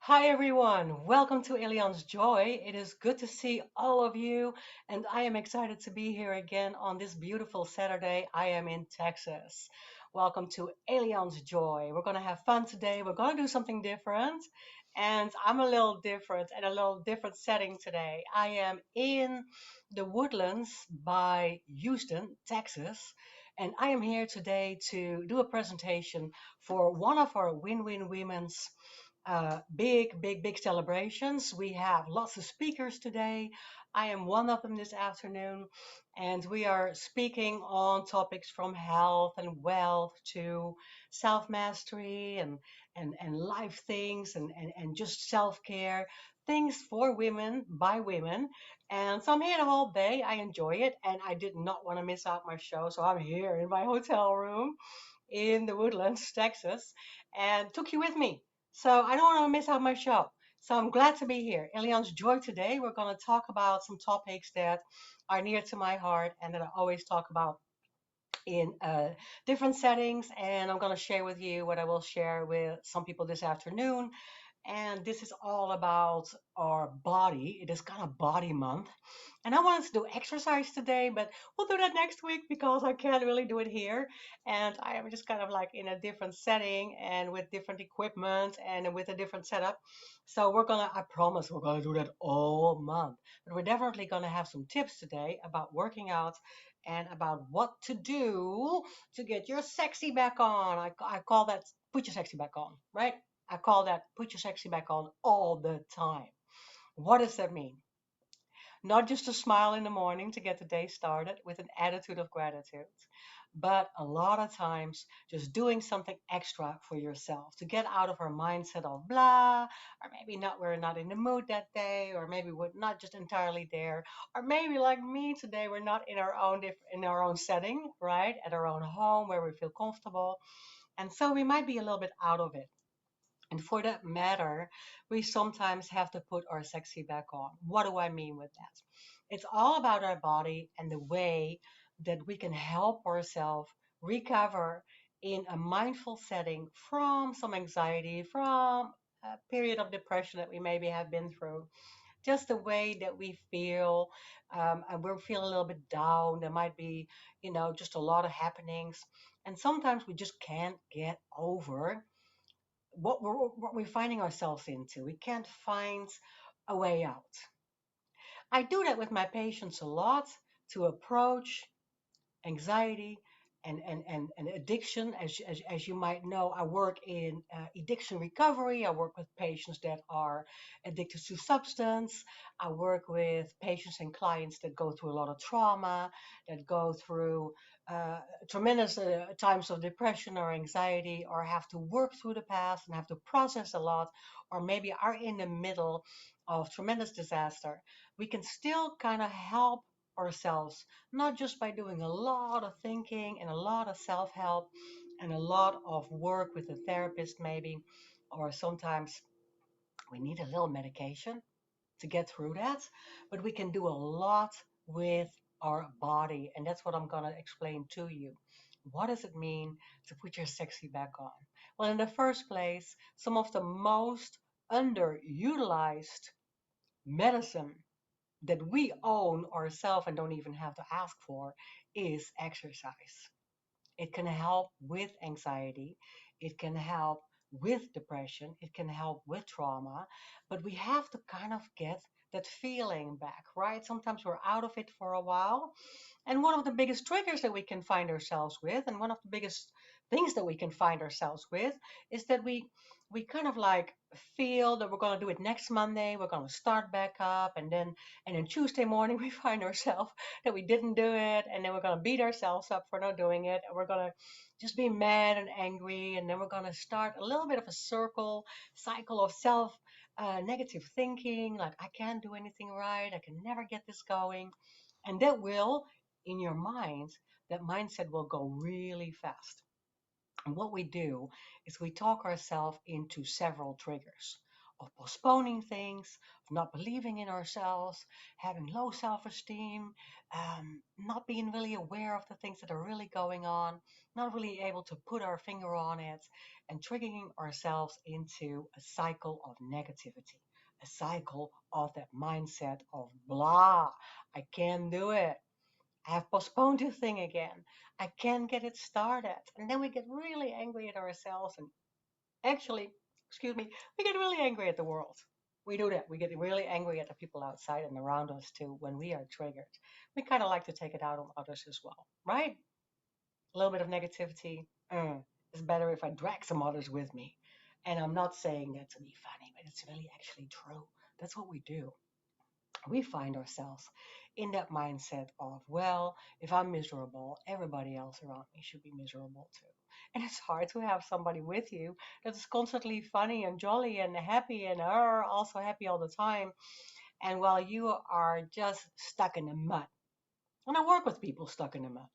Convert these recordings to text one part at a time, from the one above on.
Hi everyone, welcome to ELIAN'S Joy. It is good to see all of you, and I am excited to be here again on this beautiful Saturday. I am in Texas. Welcome to ELIAN'S Joy. We're going to have fun today. We're going to do something different, and I'm a little different and a little different setting today. I am in the woodlands by Houston, Texas, and I am here today to do a presentation for one of our Win-Win Women's big celebrations. We have lots of speakers today. I am one of them this afternoon, and we are speaking on topics from health and wealth to self-mastery and life things and just self-care, things for women by women. And so I'm here the whole day. I enjoy it, and I did not want to miss out my show, so I'm here in my hotel room in the Woodlands, Texas, and took you with me. So I don't want to miss out my show. So I'm glad to be here. Elian's Joy today. We're going to talk about some topics that are near to my heart and that I always talk about in different settings. And I'm going to share with you what I will share with some people this afternoon. And this is all about our body. It is kind of body month. And I wanted to do exercise today, but we'll do that next week because I can't really do it here. And I am just kind of like in a different setting and with different equipment and with a different setup. So I promise we're gonna do that all month. But we're definitely gonna have some tips today about working out and about what to do to get your sexy back on. I call that put your sexy back on, right? I call that put your sexy back on all the time. What does that mean? Not just a smile in the morning to get the day started with an attitude of gratitude, but a lot of times just doing something extra for yourself to get out of our mindset of blah, or maybe not we're not in the mood that day, or maybe we're not just entirely there, or maybe like me today we're not in our own in our own setting, right, at our own home where we feel comfortable, and so we might be a little bit out of it. And for that matter, we sometimes have to put our sexy back on. What do I mean with that? It's all about our body and the way that we can help ourselves recover in a mindful setting from some anxiety, from a period of depression that we maybe have been through. Just the way that we feel, and we're feeling a little bit down. There might be, just a lot of happenings. And sometimes we just can't get over what we're finding ourselves into. We can't find a way out. I do that with my patients a lot to approach anxiety and addiction. As you might know, I work in addiction recovery. I work with patients that are addicted to substance. I work with patients and clients that go through a lot of trauma, that go through tremendous times of depression or anxiety, or have to work through the past and have to process a lot, or maybe are in the middle of tremendous disaster. We can still kind of help ourselves, not just by doing a lot of thinking and a lot of self help and a lot of work with a therapist, maybe, or sometimes we need a little medication to get through that. But we can do a lot with our body, and that's what I'm going to explain to you. What does it mean to put your sexy back on? Well, in the first place, some of the most underutilized medicine that we own ourselves and don't even have to ask for is exercise. It can help with anxiety, it can help with depression, it can help with trauma, but we have to kind of get that feeling back, right? Sometimes we're out of it for a while. And one of the biggest triggers that we can find ourselves with, and one of the biggest things that we can find ourselves with, is that we kind of like feel that we're going to do it next Monday, we're going to start back up, and then Tuesday morning we find ourselves that we didn't do it, and then we're going to beat ourselves up for not doing it, and we're going to just be mad and angry, and then we're going to start a little bit of a cycle of self negative thinking, like I can't do anything right, I can never get this going, and that will in your mind, that mindset will go really fast. And what we do is we talk ourselves into several triggers of postponing things, of not believing in ourselves, having low self-esteem, not being really aware of the things that are really going on, not really able to put our finger on it, and triggering ourselves into a cycle of negativity, a cycle of that mindset of blah, I can't do it. I have postponed this thing again. I can't get it started. And then we get really angry at ourselves and actually, excuse me, we get really angry at the world. We do that. We get really angry at the people outside and around us too when we are triggered. We kind of like to take it out on others as well, right? A little bit of negativity. It's better if I drag some others with me. And I'm not saying that to be funny, but it's really actually true. That's what we do. We find ourselves in that mindset of, well, if I'm miserable, everybody else around me should be miserable too. And it's hard to have somebody with you that is constantly funny and jolly and happy and are also happy all the time. And while you are just stuck in the mud. And I work with people stuck in the mud.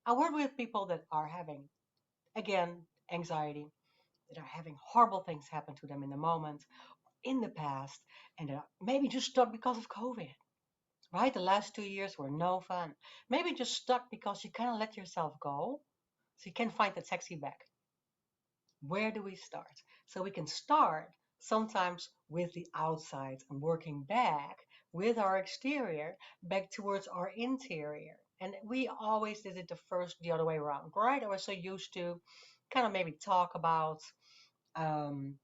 I work with people that are having, again, anxiety, that are having horrible things happen to them in the moment, in the past, and that are maybe just stuck because of COVID. Right? The last 2 years were no fun. Maybe just stuck because you kind of let yourself go. So you can find that sexy back. Where do we start? So we can start sometimes with the outside and working back with our exterior back towards our interior. And we always did it the other way around, right? I was so used to kind of maybe talk about um,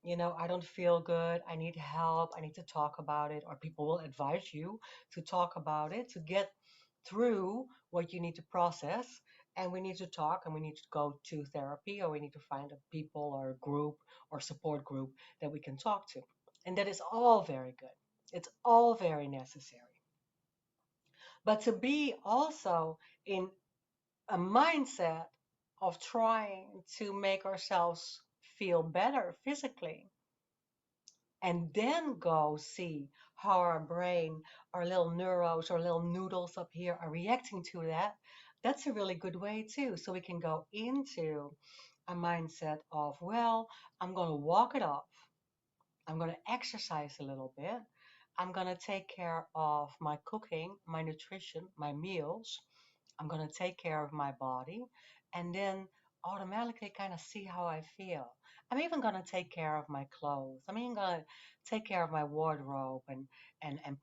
I don't feel good. I need help. I need to talk about it. Or people will advise you to talk about it to get through what you need to process. And we need to talk and we need to go to therapy or we need to find a people or a group or support group that we can talk to. And that is all very good. It's all very necessary. But to be also in a mindset of trying to make ourselves feel better physically and then go see how our brain, our little neuros, our little noodles up here are reacting to that, that's a really good way too. So we can go into a mindset of, well, I'm going to walk it off. I'm going to exercise a little bit. I'm going to take care of my cooking, my nutrition, my meals. I'm going to take care of my body and then automatically kind of see how I feel. I'm even going to take care of my clothes. I'm even going to take care of my wardrobe and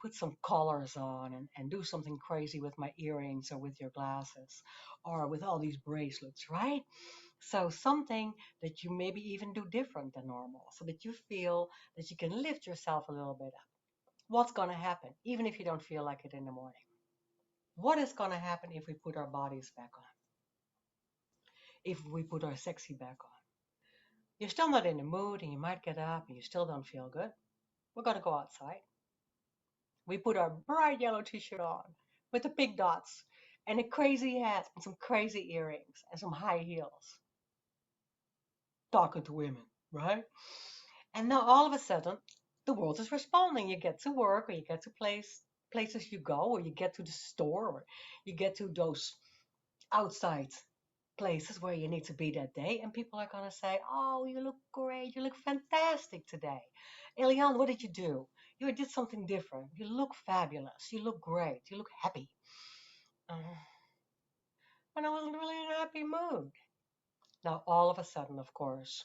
put some colors on and do something crazy with my earrings or with your glasses or with all these bracelets, right? So something that you maybe even do different than normal so that you feel that you can lift yourself a little bit up. What's going to happen, even if you don't feel like it in the morning? What is going to happen if we put our bodies back on? If we put our sexy back on? You're still not in the mood and you might get up and you still don't feel good. We're going to go outside. We put our bright yellow t-shirt on with the pink dots and a crazy hat and some crazy earrings and some high heels. Talking to women, right? And now all of a sudden, the world is responding. You get to work or you get to places you go or you get to the store or you get to those outside places where you need to be that day, and people are going to say, oh, you look great, you look fantastic today. Eliane, what did you do? You did something different. You look fabulous. You look great. You look happy. Uh, and I wasn't really in a happy mood. Now, all of a sudden, of course,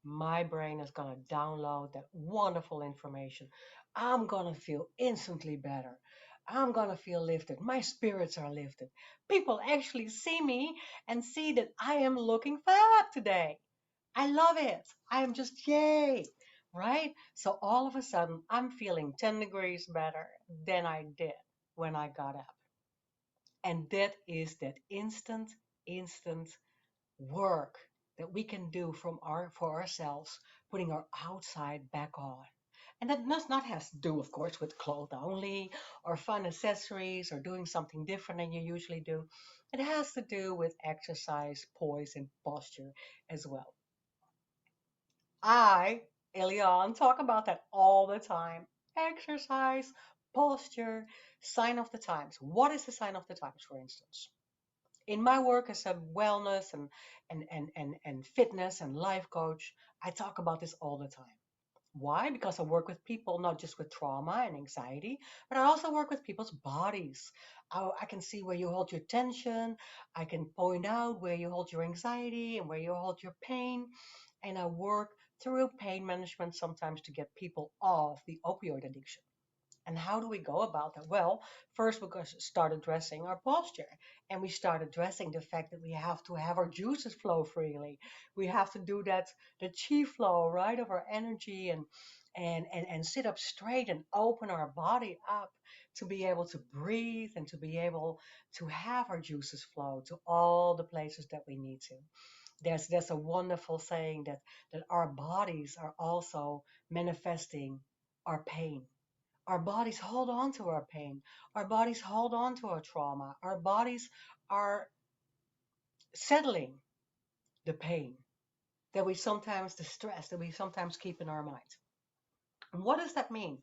my brain is going to download that wonderful information. I'm going to feel instantly better. I'm going to feel lifted. My spirits are lifted. People actually see me and see that I am looking fab today. I love it. I am just yay, right? So all of a sudden, I'm feeling 10 degrees better than I did when I got up. And that is that instant work that we can do for ourselves, putting our outside back on. And that does not have to do, of course, with clothes only or fun accessories or doing something different than you usually do. It has to do with exercise, poise, and posture as well. I, Eliane, talk about that all the time. Exercise, posture, sign of the times. What is the sign of the times, for instance? In my work as a wellness and fitness and life coach, I talk about this all the time. Why? Because I work with people, not just with trauma and anxiety, but I also work with people's bodies. I can see where you hold your tension. I can point out where you hold your anxiety and where you hold your pain. And I work through pain management sometimes to get people off the opioid addiction. And how do we go about that? Well, first we start addressing our posture, and we start addressing the fact that we have to have our juices flow freely. We have to do that, the chi flow, right, of our energy, and sit up straight and open our body up to be able to breathe and to be able to have our juices flow to all the places that we need to. There's a wonderful saying that our bodies are also manifesting our pain. Our bodies hold on to our pain. Our bodies hold on to our trauma. Our bodies are settling the pain that we sometimes, the stress that we sometimes keep in our mind. And what does that mean?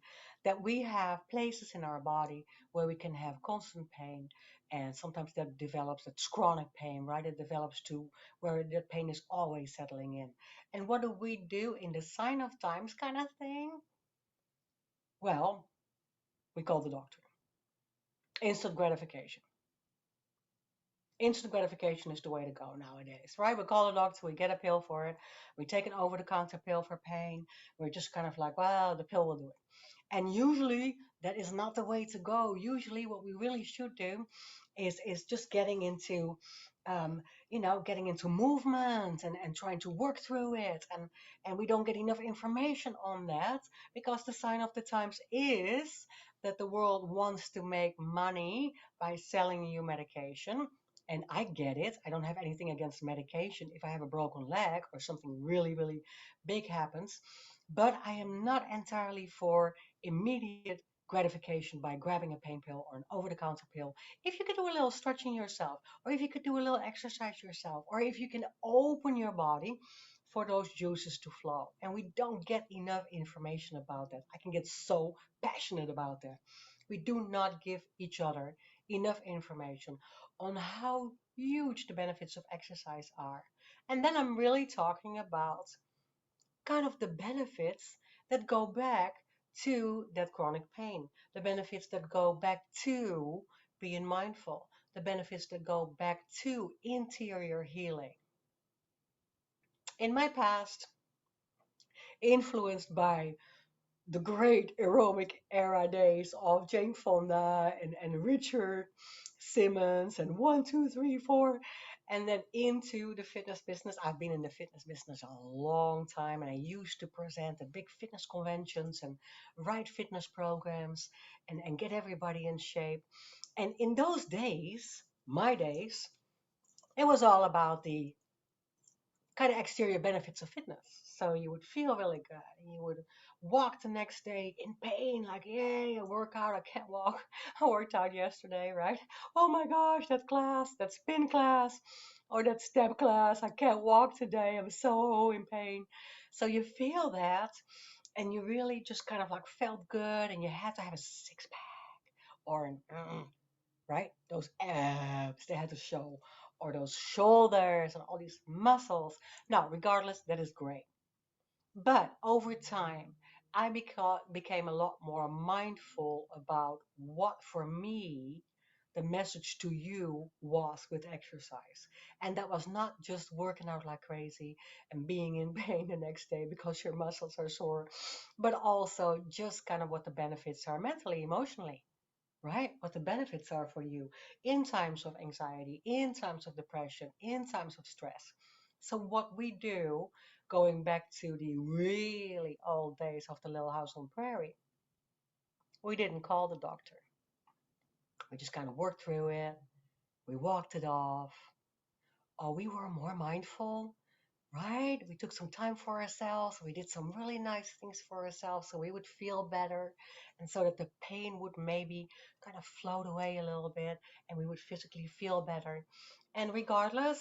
That we have places in our body where we can have constant pain, and sometimes that develops, that's chronic pain, right? It develops to where the pain is always settling in. And what do we do in the sign of times kind of thing? Well, we call the doctor. Instant gratification. Instant gratification is the way to go nowadays, right? We call a doctor, we get a pill for it, we take an over the counter pill for pain. We're just kind of like, well, the pill will do it. And usually that is not the way to go. Usually what we really should do is just getting into getting into movement and trying to work through it. And we don't get enough information on that because the sign of the times is that the world wants to make money by selling you medication. And I get it. I don't have anything against medication if I have a broken leg or something really, really big happens. But I am not entirely for immediate gratification by grabbing a pain pill or an over the counter pill. If you could do a little stretching yourself, or if you could do a little exercise yourself, or if you can open your body for those juices to flow. And we don't get enough information about that. I can get so passionate about that. We do not give each other enough information on how huge the benefits of exercise are. And then I'm really talking about kind of the benefits that go back to that chronic pain, the benefits that go back to being mindful, the benefits that go back to interior healing. In my past, influenced by the great aerobic era days of Jane Fonda and Richard Simmons and one, two, three, four, and then into the fitness business. I've been in the fitness business a long time, and I used to present at big fitness conventions and write fitness programs and get everybody in shape. And in those days, my days, it was all about the kind of exterior benefits of fitness. So you would feel really good. And you would walk the next day in pain, like, yay, a workout, I can't walk. I worked out yesterday, right? Oh my gosh, that class, that spin class, or that step class, I can't walk today. I'm so in pain. So you feel that, and you really just kind of like felt good, and you had to have a six pack or an right? Those abs they had to show, or those shoulders and all these muscles. Now, regardless, that is great. But over time, became a lot more mindful about what for me the message to you was with exercise. And that was not just working out like crazy and being in pain the next day because your muscles are sore, but also just kind of what the benefits are mentally, emotionally, right? What the benefits are for you in times of anxiety, in times of depression, in times of stress. So, what we do, going back to the really old days of the Little House on Prairie, we didn't call the doctor. We just kind of worked through it. We walked it off. Oh, we were more mindful, right? We took some time for ourselves. We did some really nice things for ourselves so we would feel better and so that the pain would maybe kind of float away a little bit and we would physically feel better. And regardless,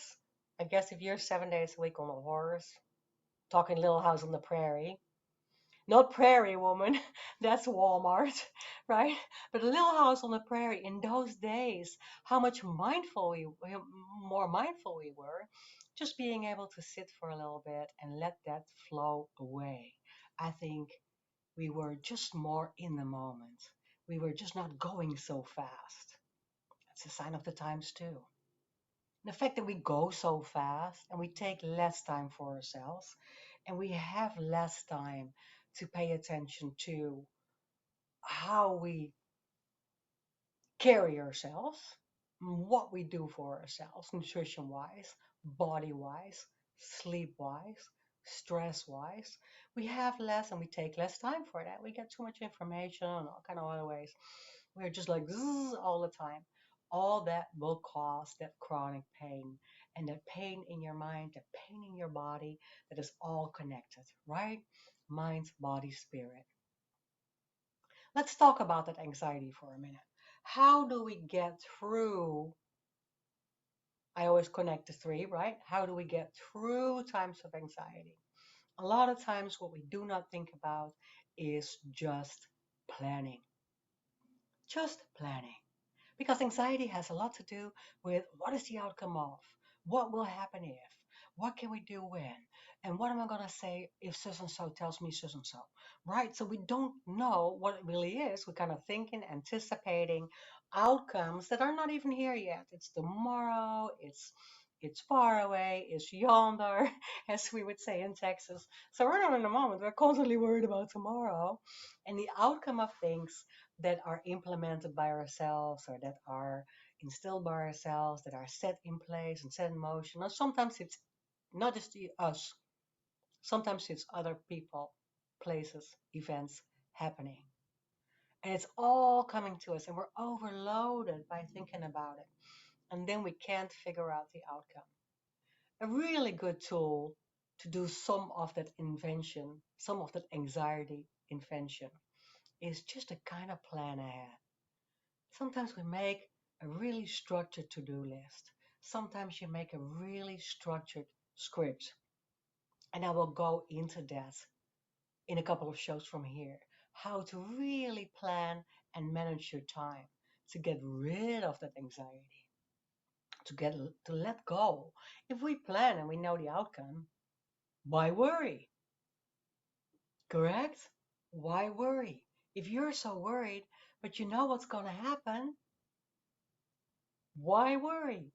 I guess if you're 7 days a week on a horse, talking Little House on the Prairie, not Prairie Woman, that's Walmart, right? But a Little House on the Prairie in those days, how much more mindful we were, just being able to sit for a little bit and let that flow away. I think we were just more in the moment. We were just not going so fast. That's a sign of the times too. The fact that we go so fast and we take less time for ourselves and we have less time to pay attention to how we carry ourselves, what we do for ourselves, nutrition wise, body wise, sleep wise, stress wise. We have less and we take less time for that. We get too much information and all kind of other ways. We're just like zzz all the time. All that will cause that chronic pain and that pain in your mind, that pain in your body, that is all connected, right? Mind, body, spirit. Let's talk about that anxiety for a minute. How do we get through? I always connect the three, right? How do we get through times of anxiety? A lot of times, what we do not think about is just planning. Just planning. Because anxiety has a lot to do with what is the outcome of, what will happen if, what can we do when, and what am I going to say if so and so tells me so and so, right? So we don't know what it really is. We're kind of thinking, anticipating outcomes that are not even here yet. It's tomorrow, it's far away, it's yonder, as we would say in Texas. So we're not in the moment. We're constantly worried about tomorrow. And the outcome of things that are implemented by ourselves or that are instilled by ourselves, that are set in place and set in motion. Or sometimes it's not just us, sometimes it's other people, places, events happening. And it's all coming to us, and we're overloaded by thinking about it. And then we can't figure out the outcome. A really good tool to do some of that invention, some of that anxiety invention, is just a kind of plan ahead. Sometimes we make a really structured to-do list. Sometimes you make a really structured script. And I will go into that in a couple of shows from here. How to really plan and manage your time to get rid of that anxiety, to let go. If we plan and we know the outcome, why worry? Correct? Why worry? If you're so worried, but you know what's going to happen, why worry?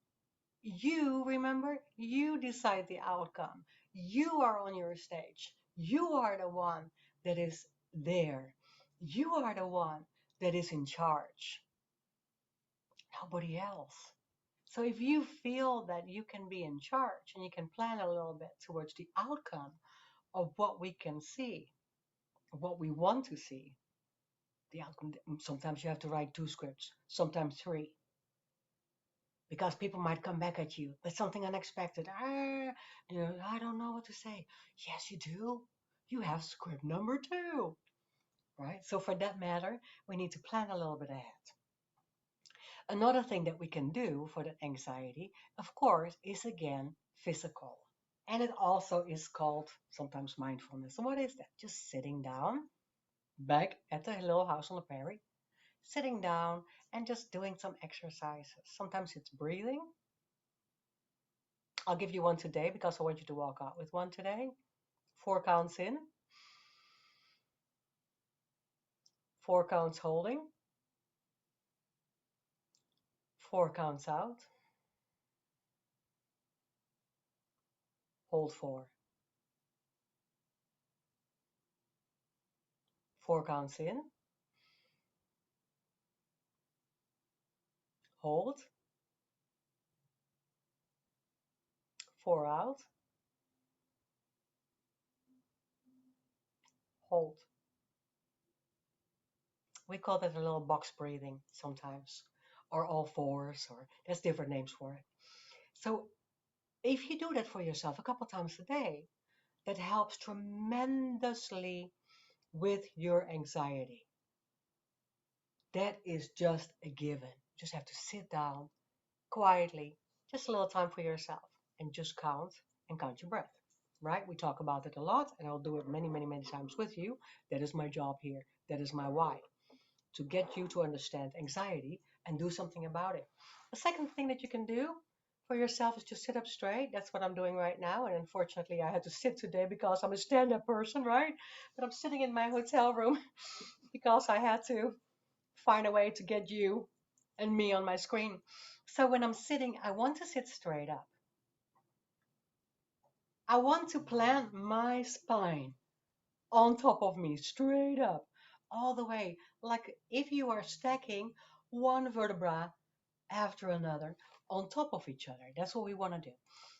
You remember, you decide the outcome. You are on your stage. You are the one that is there. You are the one that is in charge. Nobody else. So if you feel that you can be in charge and you can plan a little bit towards the outcome of what we can see, what we want to see, the outcome, sometimes you have to write two scripts, sometimes three, because people might come back at you with something unexpected. I don't know what to say. Yes, you do. You have script number two, right? So for that matter, we need to plan a little bit ahead. Another thing that we can do for that anxiety, of course, is again physical. And it also is called sometimes mindfulness. So what is that? Just sitting down back at the little house on the prairie, sitting down and just doing some exercises. Sometimes it's breathing. I'll give you one today because I want you to walk out with one today. 4 counts in, 4 counts holding, 4 counts out, hold four. 4 counts in, hold, four out, hold. We call that a little box breathing sometimes, or all fours, or there's different names for it. So if you do that for yourself a couple times a day, that helps tremendously with your anxiety. That is just a given. You just have to sit down quietly, just a little time for yourself, and just count your breath. Right? We talk about it a lot, and I'll do it many, many, many times with you. That is my job here. That is my why, to get you to understand anxiety and do something about it. The second thing that you can do for yourself is just sit up straight. That's what I'm doing right now. And unfortunately, I had to sit today because I'm a stand-up person, right? But I'm sitting in my hotel room because I had to find a way to get you and me on my screen. So when I'm sitting, I want to sit straight up. I want to plant my spine on top of me, straight up, all the way. Like if you are stacking one vertebra after another on top of each other. That's what we want to do.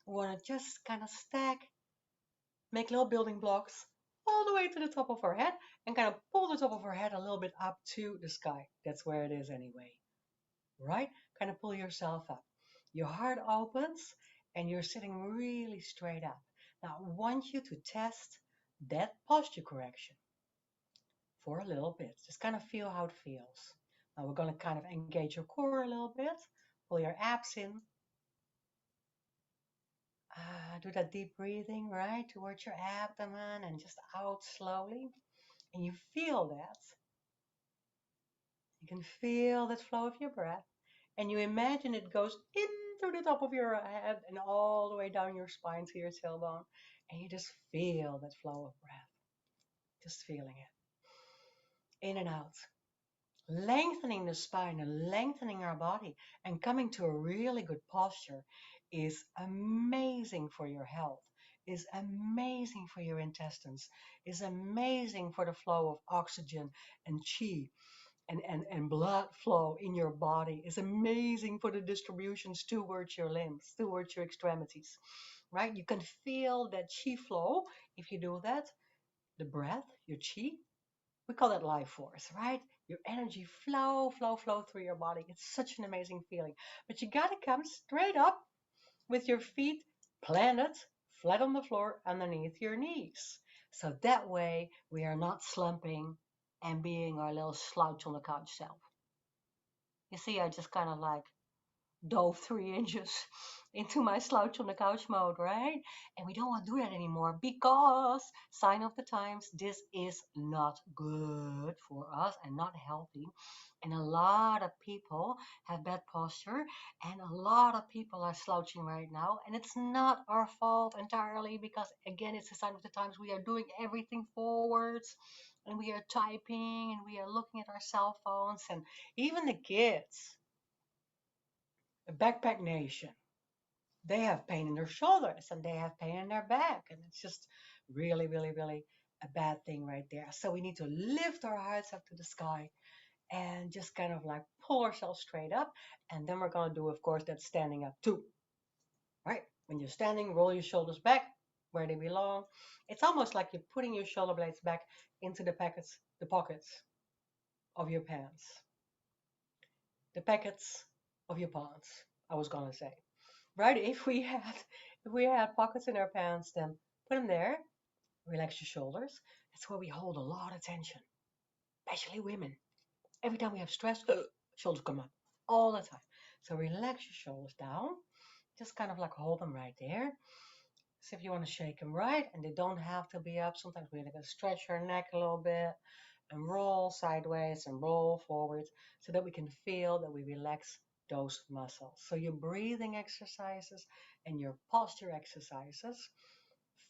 We want to just kind of stack, make little building blocks all the way to the top of our head and kind of pull the top of our head a little bit up to the sky. That's where it is anyway, right? Kind of pull yourself up. Your heart opens and you're sitting really straight up. Now, I want you to test that posture correction for a little bit. Just kind of feel how it feels. Now, we're going to kind of engage your core a little bit, pull your abs in. Do that deep breathing, right, towards your abdomen and just out slowly. And you feel that. You can feel that flow of your breath. And you imagine it goes into the top of your head and all the way down your spine to your tailbone. And you just feel that flow of breath. Just feeling it. In and out. Lengthening the spine and lengthening our body and coming to a really good posture is amazing for your health, is amazing for your intestines, is amazing for the flow of oxygen and chi and blood flow in your body, is amazing for the distributions towards your limbs, towards your extremities, right? You can feel that chi flow if you do that, the breath, your chi, we call it life force, right? Your energy flow through your body. It's such an amazing feeling. But you gotta come straight up with your feet planted flat on the floor underneath your knees. So that way we are not slumping and being our little slouch on the couch self. You see, I just kind of like dove 3 inches into my slouch on the couch mode, right? And we don't want to do that anymore because, sign of the times, this is not good for us and not healthy. And a lot of people have bad posture, and a lot of people are slouching right now. And it's not our fault entirely because, again, it's a sign of the times. We are doing everything forwards and we are typing and we are looking at our cell phones, and even the kids, the backpack nation, they have pain in their shoulders and they have pain in their back. And it's just really a bad thing right there. So we need to lift our hearts up to the sky and just kind of like pull ourselves straight up. And then we're going to do, of course, that standing up too, right? When you're standing, roll your shoulders back where they belong. It's almost like you're putting your shoulder blades back into the pockets of your pants, the pockets of your pants, I was going to say. Right? If we had pockets in our pants, then put them there. Relax your shoulders. That's where we hold a lot of tension, especially women. Every time we have stress, shoulders come up all the time. So relax your shoulders down. Just kind of like hold them right there. So if you want to shake them right, and they don't have to be up. Sometimes we're gonna stretch our neck a little bit and roll sideways and roll forwards so that we can feel that we relax those muscles. So your breathing exercises and your posture exercises,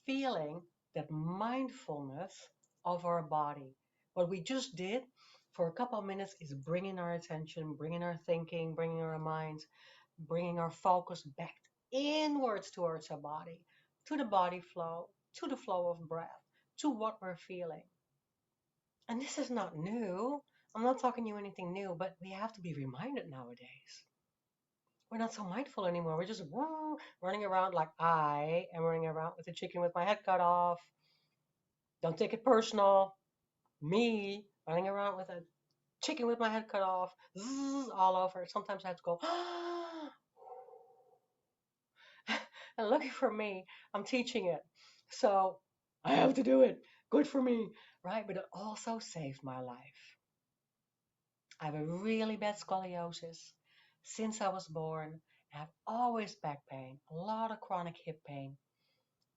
feeling that mindfulness of our body. What we just did for a couple of minutes is bringing our attention, bringing our thinking, bringing our minds, bringing our focus back inwards towards our body, to the body flow, to the flow of breath, to what we're feeling. And this is not new. I'm not talking you anything new, but we have to be reminded nowadays. We're not so mindful anymore. We're just running around like I am running around with a chicken with my head cut off. Don't take it personal. Me running around with a chicken with my head cut off, all over. Sometimes I have to go, and lucky for me, I'm teaching it. So I have to do it. Good for me, right? But it also saved my life. I have a really bad scoliosis since I was born. I have always back pain, a lot of chronic hip pain.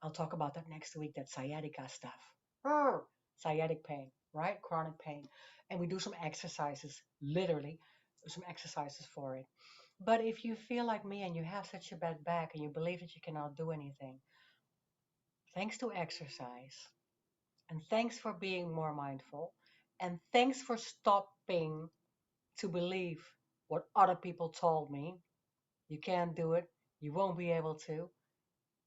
I'll talk about that next week, that sciatica stuff. Sciatic pain, right? Chronic pain. And we do some exercises, literally, some exercises for it. But if you feel like me and you have such a bad back and you believe that you cannot do anything, thanks to exercise, and thanks for being more mindful, and thanks for stopping to believe what other people told me. You can't do it. You won't be able to.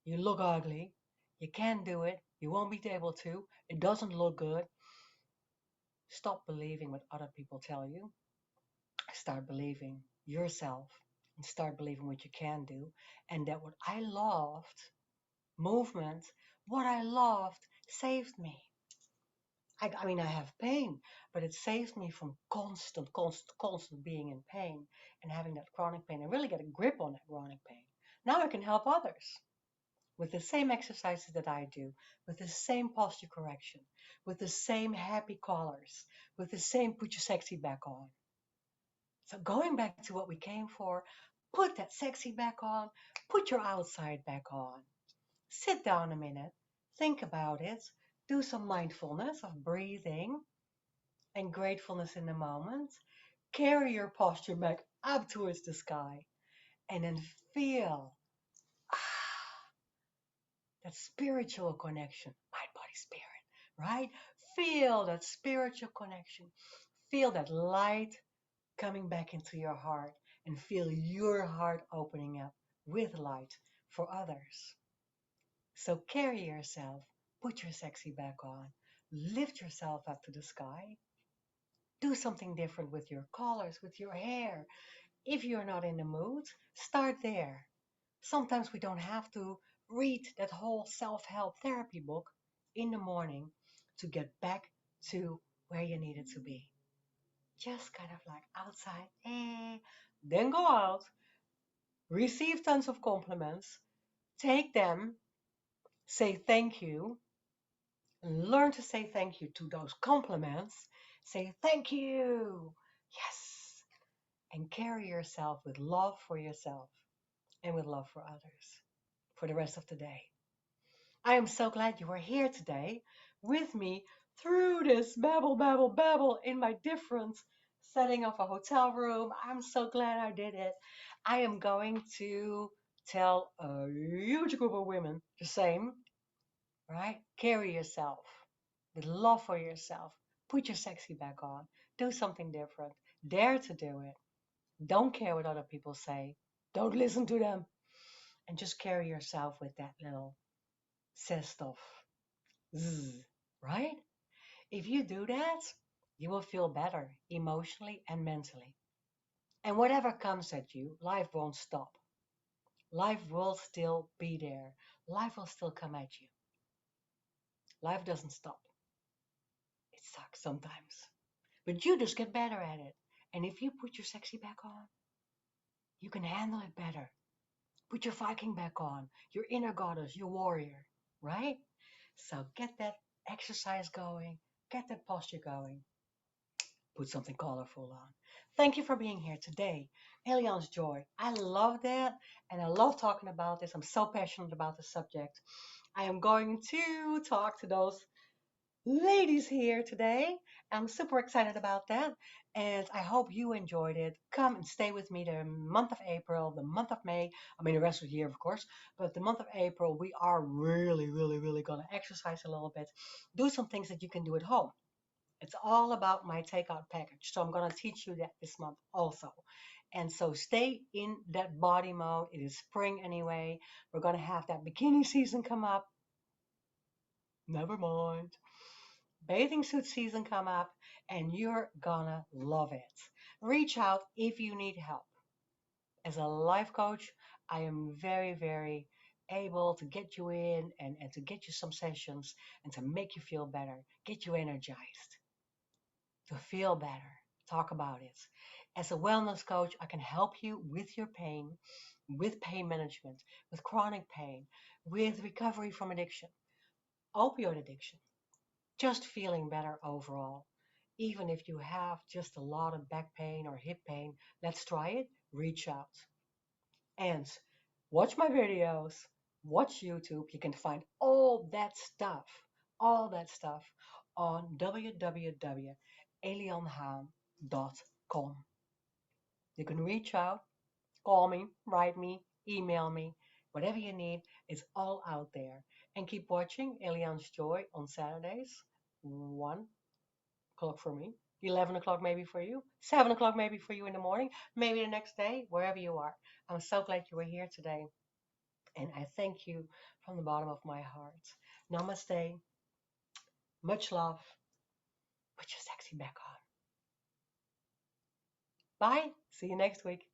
You look ugly. You can't do it. You won't be able to. It doesn't look good. Stop believing what other people tell you. Start believing yourself and start believing what you can do. And that what I loved, movement, what I loved saved me. I mean, I have pain, but it saves me from constant being in pain and having that chronic pain and really get a grip on that chronic pain. Now I can help others with the same exercises that I do, with the same posture correction, with the same happy colors, with the same put your sexy back on. So going back to what we came for, put that sexy back on, put your outside back on. Sit down a minute, think about it, do some mindfulness of breathing and gratefulness in the moment. Carry your posture back up towards the sky and then feel that spiritual connection, mind, body, spirit, right? Feel that spiritual connection. Feel that light coming back into your heart and feel your heart opening up with light for others. So carry yourself, put your sexy back on, lift yourself up to the sky, do something different with your colors, with your hair. If you're not in the mood, start there. Sometimes we don't have to read that whole self help therapy book in the morning to get back to where you needed to be. Just kind of like outside, then go out, receive tons of compliments, take them, say thank you, learn to say thank you to those compliments, say thank you, yes, and carry yourself with love for yourself and with love for others for the rest of the day. I am so glad you are here today with me through this babble in my different setting of a hotel room. I'm so glad I did it. I am going to tell a huge group of women the same, right? Carry yourself with love for yourself. Put your sexy back on. Do something different. Dare to do it. Don't care what other people say. Don't listen to them. And just carry yourself with that little zest of zzz, right? If you do that, you will feel better emotionally and mentally. And whatever comes at you, life won't stop. Life will still be there. Life will still come at you. Life doesn't stop. It sucks sometimes. But you just get better at it. And if you put your sexy back on, you can handle it better. Put your Viking back on, your inner goddess, your warrior, right? So get that exercise going, get that posture going, put something colorful on. Thank you for being here today. ELIAN'S Joy. I love that and I love talking about this. I'm so passionate about the subject. I am going to talk to those ladies here today. I'm super excited about that, and I hope you enjoyed it. Come and stay with me the month of April, the month of May. I mean, the rest of the year, of course, but the month of April, we are really going to exercise a little bit, do some things that you can do at home. It's all about my takeout package. So I'm going to teach you that this month also. And so stay in that body mode. It is spring anyway. We're going to have that bikini season come up. Never mind. Bathing suit season come up and you're gonna love it. Reach out if you need help. As a life coach, I am very able to get you in and to get you some sessions and to make you feel better, get you energized, to feel better. Talk about it. As a wellness coach, I can help you with your pain, with pain management, with chronic pain, with recovery from addiction, opioid addiction, just feeling better overall. Even if you have just a lot of back pain or hip pain, let's try it. Reach out and watch my videos, watch YouTube. You can find all that stuff on www.alienhaan.com. You can reach out, Call me, write me, email me. Whatever you need, it's all out there. And keep watching ELIAN'S Joy on Saturdays, 1 o'clock for me, 11 o'clock maybe for you, 7 o'clock maybe for you in the morning, maybe the next day, wherever you are. I'm so glad you were here today. And I thank you from the bottom of my heart. Namaste. Much love. Put your sexy back on. Bye. See you next week.